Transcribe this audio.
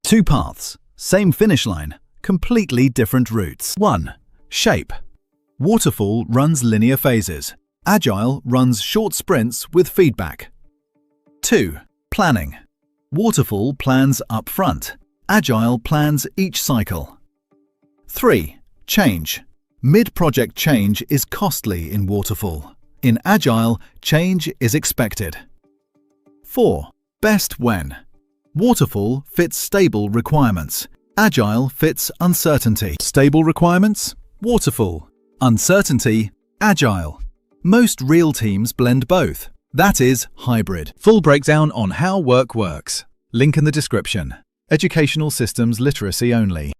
Two paths, same finish line, completely different routes. 1. Shape. Waterfall runs linear phases. Agile runs short sprints with feedback. 2. Planning. Waterfall plans up front. Agile plans each cycle. 3. Change. Mid-project change is costly in Waterfall. In Agile, change is expected. 4. Best when. Waterfall fits stable requirements. Agile fits uncertainty. Stable requirements? Waterfall. Uncertainty? Agile. Most real teams blend both. That is hybrid. Full breakdown on how work works. Link in the description. Educational systems literacy only.